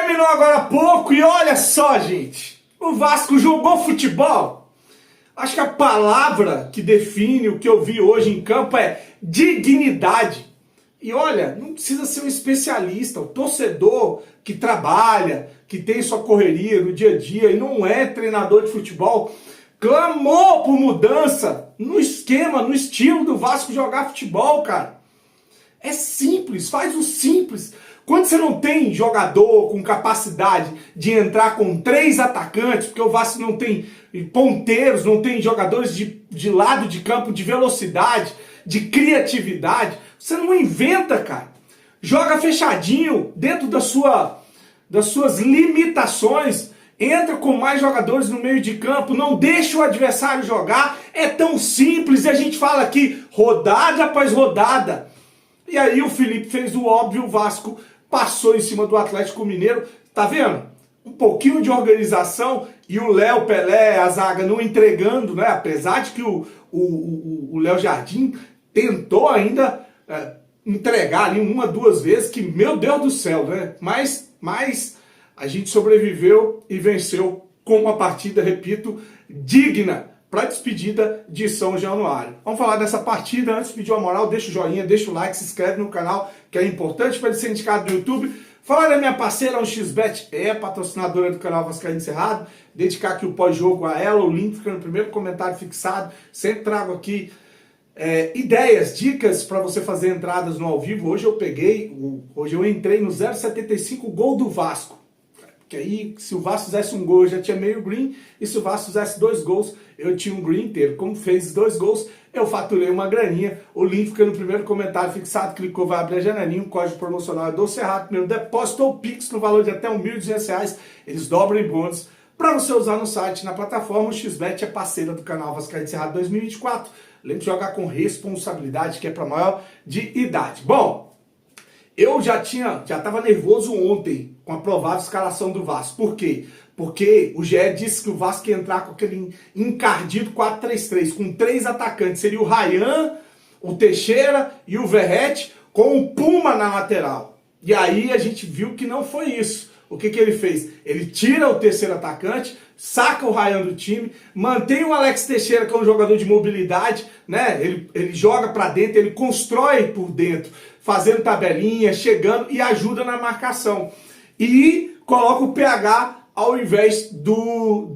Terminou agora há pouco e olha só, gente. O Vasco jogou futebol. Acho que a palavra que define o que eu vi hoje em campo é dignidade. E olha, não precisa ser um especialista, o torcedor que trabalha, que tem sua correria no dia a dia e não é treinador de futebol, clamou por mudança no esquema, no estilo do Vasco jogar futebol, cara. É simples, faz o simples. Quando você não tem jogador com capacidade de entrar com 3 atacantes, porque o Vasco não tem ponteiros, não tem jogadores de lado de campo de velocidade, de criatividade, você não inventa, cara. Joga fechadinho, dentro das suas limitações, entra com mais jogadores no meio de campo, não deixa o adversário jogar, é tão simples, e a gente fala aqui, rodada após rodada. E aí o Felipe fez o óbvio, o Vasco passou em cima do Atlético Mineiro, tá vendo? Um pouquinho de organização e o Léo, Pelé, a zaga não entregando, né? Apesar de que o Léo Jardim tentou ainda entregar ali uma, 2 vezes, que meu Deus do céu, né? Mas a gente sobreviveu e venceu com uma partida, repito, digna para a despedida de São Januário. Vamos falar dessa partida. Antes de pedir uma moral, deixa o joinha, deixa o like, se inscreve no canal, que é importante para ele ser indicado no YouTube. Falar da minha parceira, o XBet, patrocinadora do canal Vascaíno Cerrado. Dedicar aqui o pós-jogo a ela, o link fica no primeiro comentário fixado. Sempre trago aqui ideias, dicas para você fazer entradas no ao vivo. Hoje eu entrei no 0,75 gol do Vasco. Que aí, se o Vasco fizesse um gol, eu já tinha meio green, e se o Vasco fizesse 2 gols, eu tinha um green inteiro. Como fez 2 gols, eu faturei uma graninha. O link fica no primeiro comentário fixado, clicou, vai abrir a janelinha, o código promocional é do Cerrado, primeiro depósito ou Pix no valor de até R$1.200, eles dobram em bônus para você usar no site, na plataforma. O XBet é parceira do canal Vascaíno Cerrado 2024. Lembre de jogar com responsabilidade, que é para maior de idade. Bom, eu já estava nervoso ontem com a provável escalação do Vasco. Por quê? Porque o GE disse que o Vasco ia entrar com aquele encardido 4-3-3, com 3 atacantes. Seria o Ryan, o Teixeira e o Verratti, com o Puma na lateral. E aí a gente viu que não foi isso. O que ele fez? Ele tira o terceiro atacante, saca o Ryan do time, mantém o Alex Teixeira, que é um jogador de mobilidade, né? Ele joga para dentro, ele constrói por dentro, fazendo tabelinha, chegando e ajuda na marcação. E coloca o PH ao invés do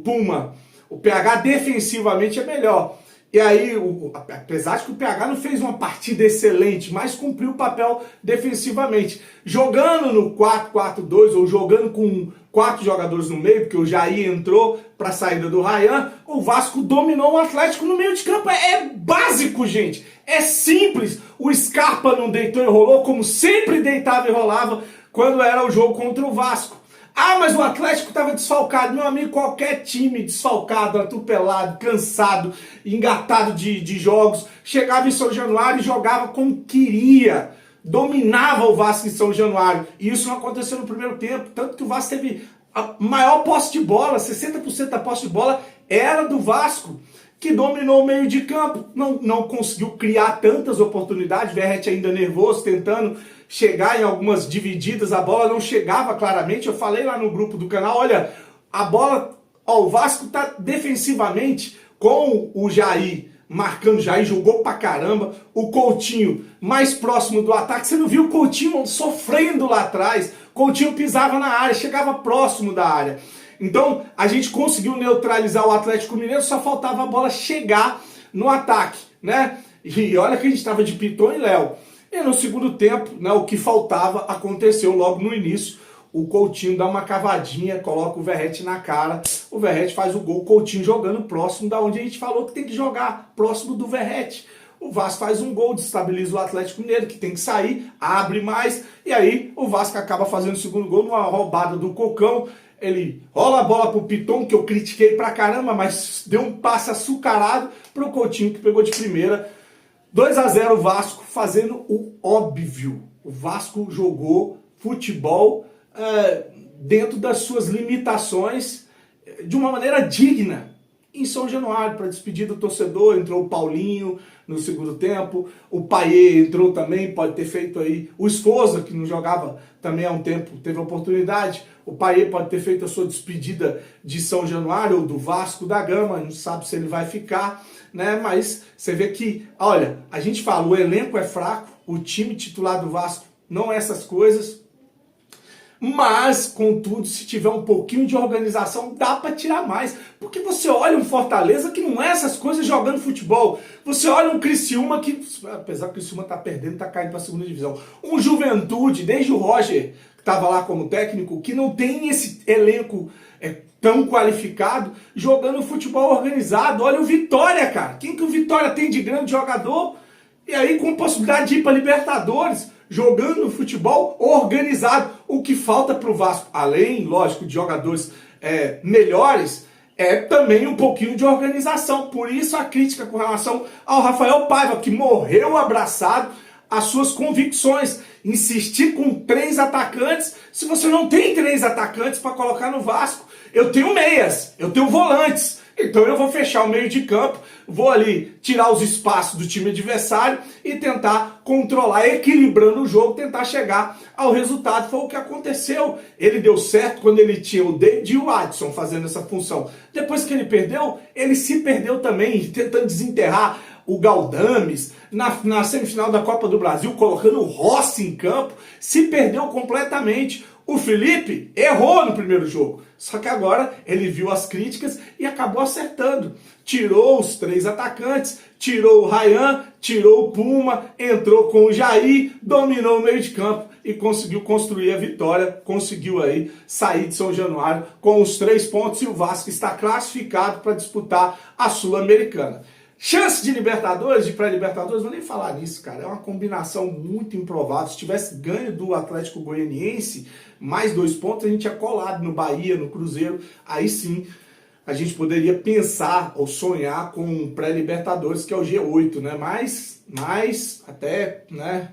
Puma. O PH defensivamente é melhor. E aí, apesar de que o PH não fez uma partida excelente, mas cumpriu o papel defensivamente. Jogando no 4-4-2 ou jogando com 4 jogadores no meio, porque o Jair entrou para a saída do Ryan, o Vasco dominou o Atlético no meio de campo. É básico, gente. É simples. O Scarpa não deitou e rolou, como sempre deitava e rolava quando era o jogo contra o Vasco. Ah, mas o Atlético estava desfalcado. Meu amigo, qualquer time desfalcado, atropelado, cansado, engatado de jogos, chegava em São Januário e jogava como queria. Dominava o Vasco em São Januário. E isso não aconteceu no primeiro tempo. Tanto que o Vasco teve a maior posse de bola, 60% da posse de bola era do Vasco, que dominou o meio de campo. Não conseguiu criar tantas oportunidades. Verratti ainda nervoso, tentando chegar em algumas divididas, a bola não chegava claramente. Eu falei lá no grupo do canal, olha, a bola, o Vasco tá defensivamente com o Jair, marcando. Jair jogou pra caramba, o Coutinho mais próximo do ataque. Você não viu o Coutinho sofrendo lá atrás? Coutinho pisava na área, chegava próximo da área. Então a gente conseguiu neutralizar o Atlético Mineiro, só faltava a bola chegar no ataque, né? E olha que a gente estava de Piton e Léo. E no segundo tempo, né, o que faltava aconteceu logo no início. O Coutinho dá uma cavadinha, coloca o Verratti na cara. O Verratti faz o gol, o Coutinho jogando próximo da onde a gente falou que tem que jogar, próximo do Verratti. O Vasco faz um gol, destabiliza o Atlético Mineiro, que tem que sair, abre mais. E aí o Vasco acaba fazendo o segundo gol numa roubada do Cocão. Ele rola a bola pro Piton, que eu critiquei pra caramba, mas deu um passe açucarado pro Coutinho, que pegou de primeira. 2-0 o Vasco, fazendo o óbvio. O Vasco jogou futebol dentro das suas limitações, de uma maneira digna. em São Januário para despedir do torcedor. Entrou o Paulinho no segundo tempo, o Payet entrou também, pode ter feito aí, o Esforza, que não jogava também há um tempo, teve a oportunidade, o Payet pode ter feito a sua despedida de São Januário ou do Vasco da Gama, não sabe se ele vai ficar, né? Mas você vê que, olha, a gente fala, o elenco é fraco, o time titular do Vasco não é essas coisas, mas, contudo, se tiver um pouquinho de organização, dá para tirar mais. Porque você olha um Fortaleza que não é essas coisas jogando futebol. Você olha um Criciúma que, apesar que o Criciúma tá perdendo, tá caindo para a segunda divisão. Um Juventude, desde o Roger, que estava lá como técnico, que não tem esse elenco tão qualificado, jogando futebol organizado. Olha o Vitória, cara. Quem que o Vitória tem de grande jogador? E aí com possibilidade de ir para Libertadores, jogando futebol organizado. O que falta para o Vasco, além, lógico, de jogadores melhores, é também um pouquinho de organização. Por isso a crítica com relação ao Rafael Paiva, que morreu abraçado às suas convicções. Insistir com 3 atacantes, se você não tem 3 atacantes para colocar no Vasco. Eu tenho meias, eu tenho volantes. Então eu vou fechar o meio de campo, vou ali tirar os espaços do time adversário e tentar controlar, equilibrando o jogo, tentar chegar ao resultado. Foi o que aconteceu. Ele deu certo quando ele tinha o David e o Adson fazendo essa função. Depois que ele perdeu, ele se perdeu também, tentando desenterrar o Galdames, na semifinal da Copa do Brasil, colocando o Rossi em campo, se perdeu completamente. O Felipe errou no primeiro jogo, só que agora ele viu as críticas e acabou acertando. Tirou os 3 atacantes, tirou o Ryan, tirou o Puma, entrou com o Jair, dominou o meio de campo e conseguiu construir a vitória, conseguiu aí sair de São Januário com os 3 pontos e o Vasco está classificado para disputar a Sul-Americana. Chance de Libertadores, de pré-Libertadores, vou nem falar nisso, cara. É uma combinação muito improvável. Se tivesse ganho do Atlético Goianiense, mais 2 pontos, a gente tinha colado no Bahia, no Cruzeiro. Aí sim, a gente poderia pensar ou sonhar com um pré-Libertadores, que é o G8, né? Mas até, né,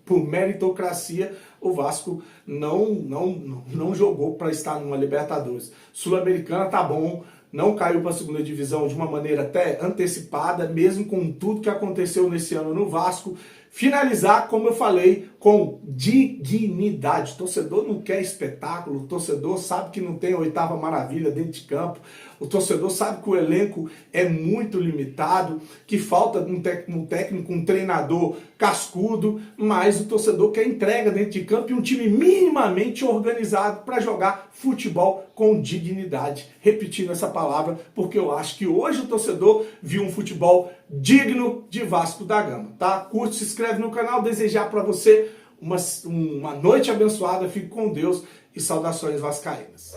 por meritocracia, o Vasco não jogou para estar numa Libertadores. Sul-Americana tá bom. Não caiu para a segunda divisão de uma maneira até antecipada, mesmo com tudo que aconteceu nesse ano no Vasco. Finalizar, como eu falei, com dignidade. O torcedor não quer espetáculo, o torcedor sabe que não tem a 8ª maravilha dentro de campo, o torcedor sabe que o elenco é muito limitado, que falta um técnico, um treinador cascudo, mas o torcedor quer entrega dentro de campo e um time minimamente organizado para jogar futebol com dignidade. Repetindo essa palavra, porque eu acho que hoje o torcedor viu um futebol digno de Vasco da Gama, tá? Curte, se inscreve no canal, desejar para você uma noite abençoada, fique com Deus e saudações vascaínas.